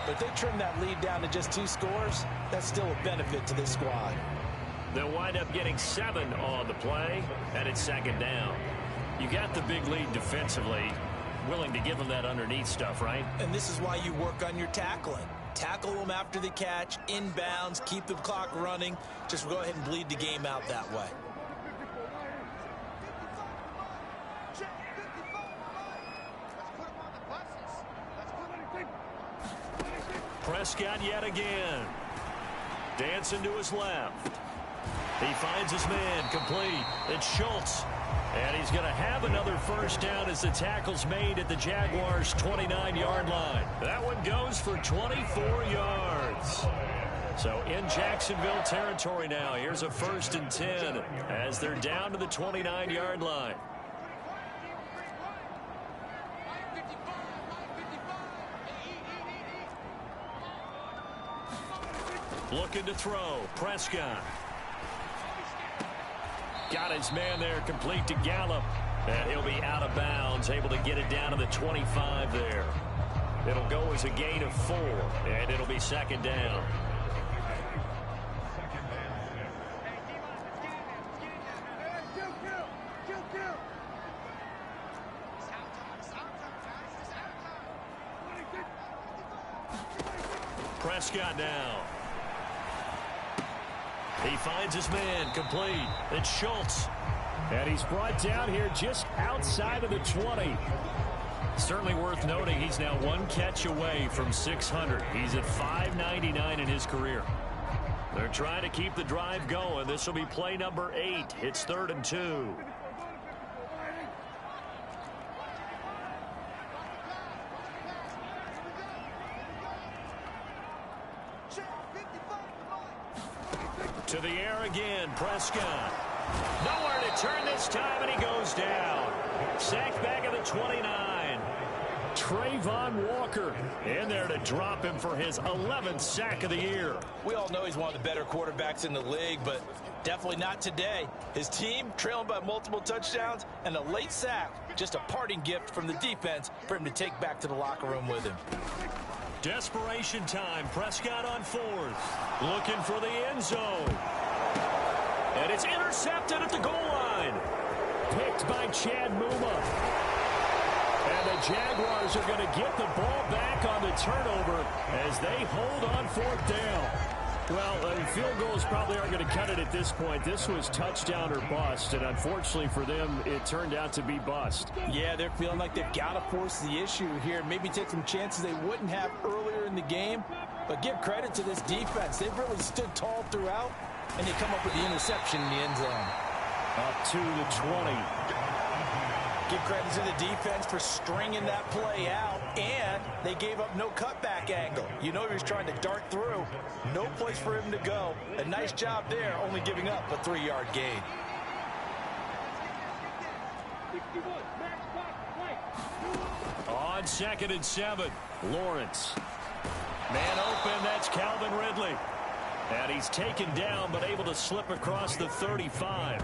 But if they trim that lead down to just 2 scores, that's still a benefit to this squad. They'll wind up getting 7 on the play, and it's 2nd down. You got the big lead defensively, willing to give them that underneath stuff, right? And this is why you work on your tackling. Tackle them after the catch, inbounds, keep the clock running. Just go ahead and bleed the game out that way. Prescott yet again. Dancing to his left. He finds his man complete. It's Schultz. And he's going to have another first down as the tackle's made at the Jaguars' 29-yard line. That one goes for 24 yards. So in Jacksonville territory now. Here's a 1st and 10 as they're down to the 29-yard line. Looking to throw. Prescott. Got his man there complete to Gallup. And he'll be out of bounds, able to get it down to the 25 there. It'll go as a gain of 4, and it'll be 2nd down. Prescott now. He finds his man complete. It's Schultz. And he's brought down here just outside of the 20. Certainly worth noting he's now 1 catch away from 600. He's at 599 in his career. They're trying to keep the drive going. This will be play number 8. It's 3rd and 2. To the air again, Prescott. Nowhere to turn this time, and he goes down. Sacked back at the 29. Trayvon Walker in there to drop him for his 11th sack of the year. We all know he's one of the better quarterbacks in the league, but definitely not today. His team trailing by multiple touchdowns and a late sack. Just a parting gift from the defense for him to take back to the locker room with him. Desperation time. Prescott on 4th. Looking for the end zone. And it's intercepted at the goal line. Picked by Chad Muma. And the Jaguars are going to get the ball back on the turnover as they hold on 4th down. Well, field goals probably aren't going to cut it at this point. This was touchdown or bust, and unfortunately for them, it turned out to be bust. Yeah, they're feeling like they've got to force the issue here. Maybe take some chances they wouldn't have earlier in the game. But give credit to this defense. They've really stood tall throughout, and they come up with the interception in the end zone. Up to the 20. Give credit to the defense for stringing that play out, and they gave up no cutback angle. You know he was trying to dart through. No place for him to go. A nice job there, only giving up a 3-yard gain. On 2nd and 7, Lawrence. Man open, that's Calvin Ridley. And he's taken down, but able to slip across the 35.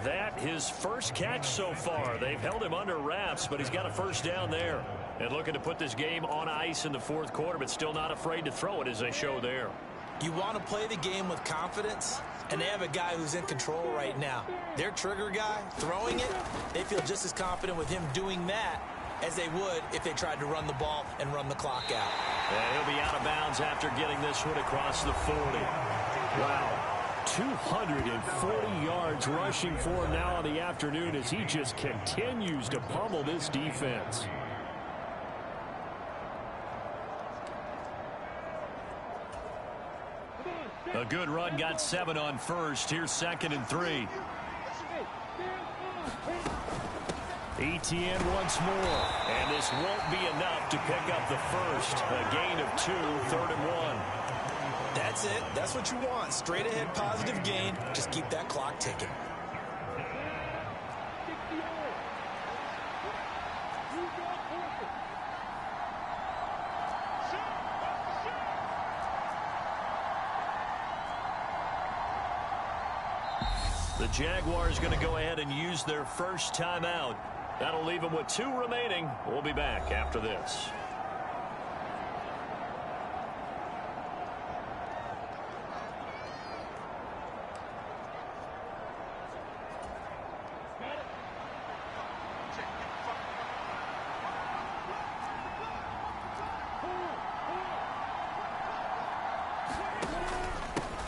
That his first catch so far. They've held him under wraps, but he's got a first down there. And looking to put this game on ice in the 4th quarter, but still not afraid to throw it as they show there. You want to play the game with confidence, and they have a guy who's in control right now. Their trigger guy, throwing it, they feel just as confident with him doing that as they would if they tried to run the ball and run the clock out. And he'll be out of bounds after getting this one across the 40. Wow. 240 yards rushing for him now on the afternoon as he just continues to pummel this defense. A good run, got 7 on first. Here's 2nd and 3. Etienne once more, and this won't be enough to pick up the first. A gain of 2, 3rd and 1. That's it. That's what you want. Straight ahead positive gain. Just keep that clock ticking. The Jaguars going to go ahead and use their first timeout. That'll leave them with 2 remaining. We'll be back after this.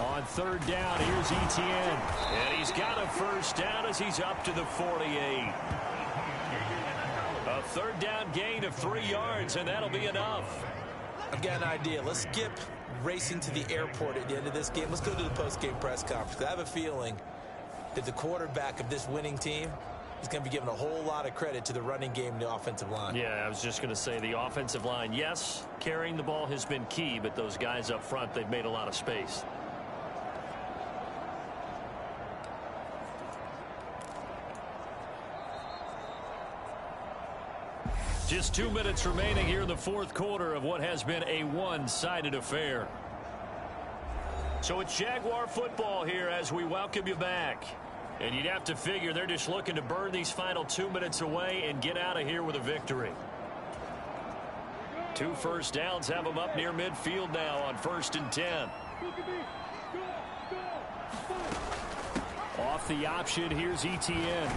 On 3rd down, here's Etienne. And he's got a first down as he's up to the 48. A 3rd down gain of 3 yards, and that'll be enough. I've got an idea. Let's skip racing to the airport at the end of this game. Let's go to the post-game press conference. I have a feeling that the quarterback of this winning team is going to be given a whole lot of credit to the running game and the offensive line. Yeah, I was just going to say the offensive line, yes, carrying the ball has been key, but those guys up front, they've made a lot of space. Just 2 minutes remaining here in the 4th quarter of what has been a one-sided affair. So it's Jaguar football here as we welcome you back. And you'd have to figure they're just looking to burn these final 2 minutes away and get out of here with a victory. 2 first downs have them up near midfield now on 1st and 10. Off the option, here's Etienne.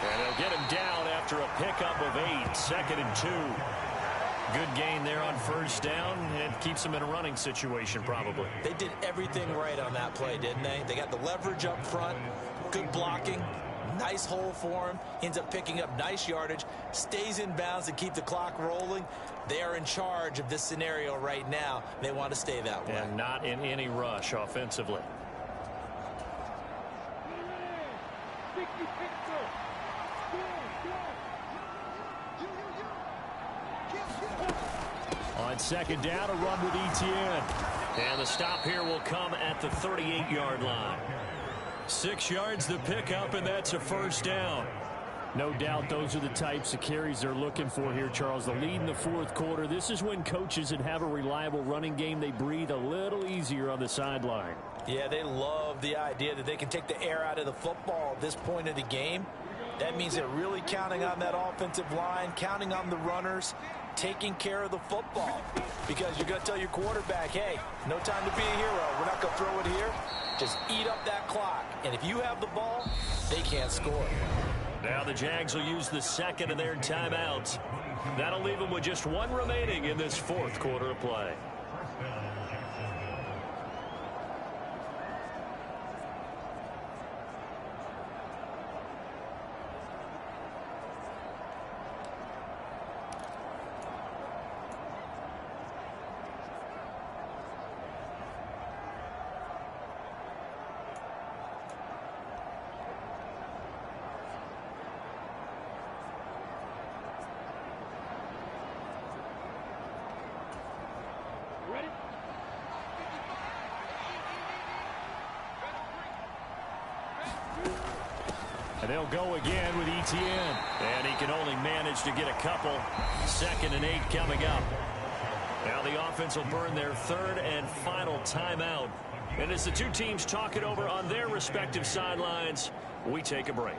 And they'll get him down after a pickup of 8, 2nd and 2. Good gain there on 1st down, and keeps them in a running situation probably. They did everything right on that play, didn't they? They got the leverage up front, good blocking, nice hole for him, ends up picking up nice yardage, stays in bounds to keep the clock rolling. They are in charge of this scenario right now. They want to stay that way. And not in any rush offensively. On 2nd down, a run with Etienne. And the stop here will come at the 38-yard line. 6 yards the pickup, and that's a 1st down. No doubt those are the types of carries they're looking for here, Charles. The lead in the 4th quarter. This is when coaches that have a reliable running game, they breathe a little easier on the sideline. Yeah, they love the idea that they can take the air out of the football at this point of the game. That means they're really counting on that offensive line, counting on the runners, taking care of the football. Because you're going to tell your quarterback, hey, no time to be a hero. We're not going to throw it here. Just eat up that clock. And if you have the ball, they can't score. Now the Jags will use the 2nd of their timeouts. That'll leave them with just 1 remaining in this 4th quarter of play. And they'll go again with Etienne. And he can only manage to get a couple. 2nd and 8 coming up. Now the offense will burn their 3rd and final timeout. And as the two teams talk it over on their respective sidelines, we take a break.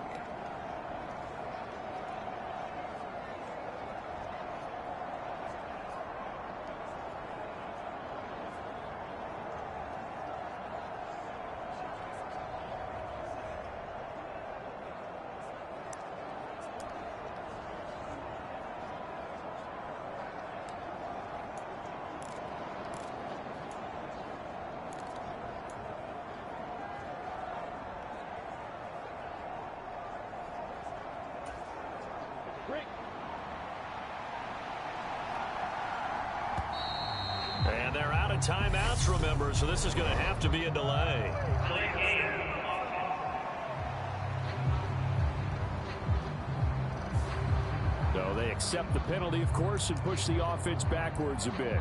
timeouts, remember, so this is going to have to be a delay. So they accept the penalty, of course, and push the offense backwards a bit.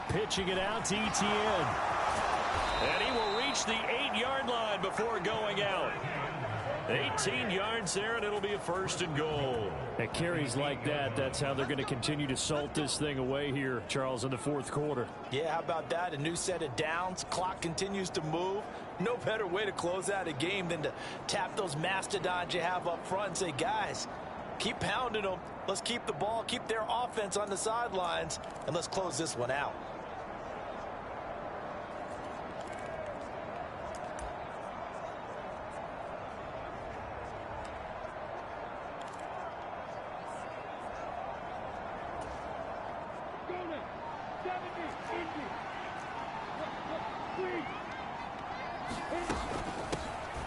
Pitching it out to Etienne. And he will reach the 8-yard line before going out. 18 yards there, and it'll be a 1st and goal. At carries like that, that's how they're going to continue to salt this thing away here, Charles, in the 4th quarter. Yeah, how about that? A new set of downs. Clock continues to move. No better way to close out a game than to tap those mastodons you have up front and say, guys, keep pounding them. Let's keep the ball, keep their offense on the sidelines, and let's close this one out.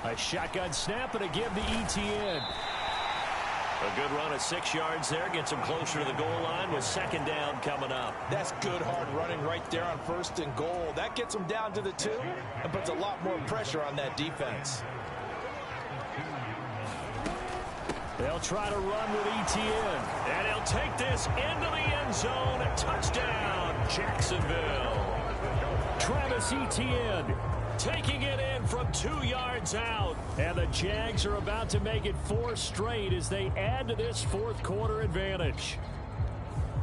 A shotgun snap and a give to Etienne. A good run of 6 yards there. Gets him closer to the goal line with 2nd down coming up. That's good hard running right there on 1st and goal. That gets them down to the 2 and puts a lot more pressure on that defense. They'll try to run with Etienne. And he'll take this into the end zone. A touchdown, Jacksonville. Travis Etienne taking it in from 2 yards out. And the Jags are about to make it 4 straight as they add to this 4th quarter advantage.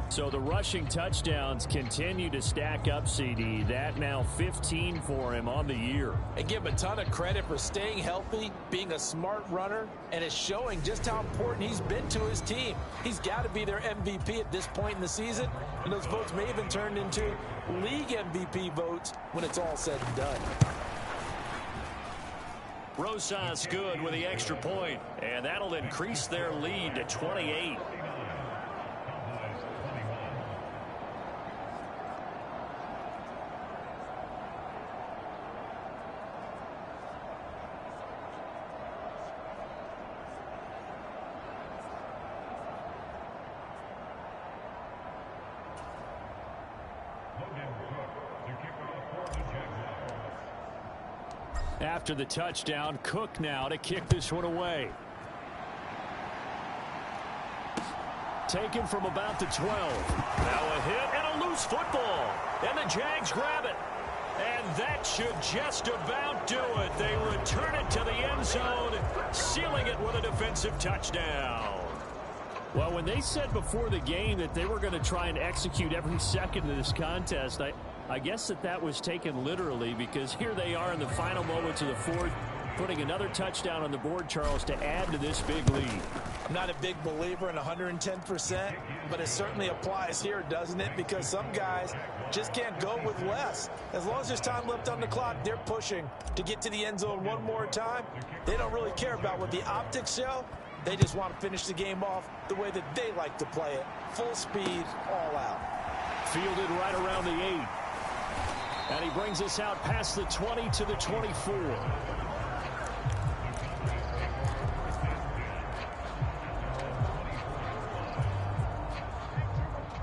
So the rushing touchdowns continue to stack up, CD. That now 15 for him on the year. And give him a ton of credit for staying healthy, being a smart runner, and it's showing just how important he's been to his team. He's got to be their MVP at this point in the season, and those votes may even turn into league MVP votes when it's all said and done. Rosas good with the extra point, and that'll increase their lead to 28. After the touchdown, Cook now to kick this one away. Taken from about the 12. Now a hit and a loose football. And the Jags grab it. And that should just about do it. They return it to the end zone, sealing it with a defensive touchdown. Well, when they said before the game that they were going to try and execute every second of this contest, I guess that was taken literally, because here they are in the final moments of the 4th, putting another touchdown on the board, Charles, to add to this big lead. I'm not a big believer in 110%, but it certainly applies here, doesn't it? Because some guys just can't go with less. As long as there's time left on the clock, they're pushing to get to the end zone one more time. They don't really care about what the optics show. They just want to finish the game off the way that they like to play it. Full speed, all out. Fielded right around the 8. And he brings us out past the 20 to the 24.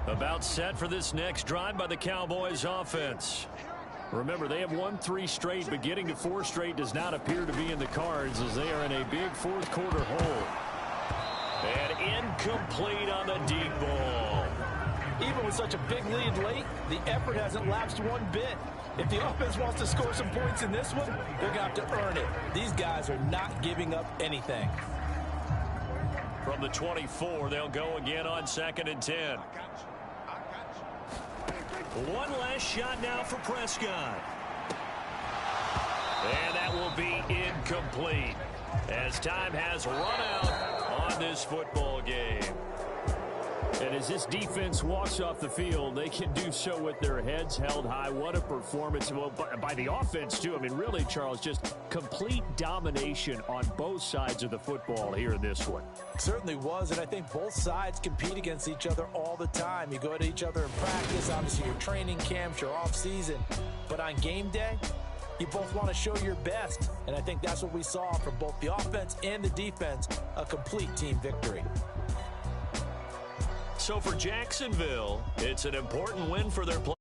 About set for this next drive by the Cowboys offense. Remember, they have won 3 straight, but getting to 4 straight does not appear to be in the cards as they are in a big 4th quarter hole. And incomplete on the deep ball. Even with such a big lead late, the effort hasn't lapsed one bit. If the offense wants to score some points in this one, they're going to have to earn it. These guys are not giving up anything. From the 24, they'll go again on 2nd and 10. One last shot now for Prescott. And that will be incomplete as time has run out on this football game. And as this defense walks off the field, they can do so with their heads held high. What a performance. Well, by the offense, too. I mean, really, Charles, just complete domination on both sides of the football here in this one. Certainly was, and I think both sides compete against each other all the time. You go to each other in practice, obviously your training camps, your off-season. But on game day, you both want to show your best, and I think that's what we saw from both the offense and the defense, a complete team victory. So for Jacksonville, it's an important win for their play.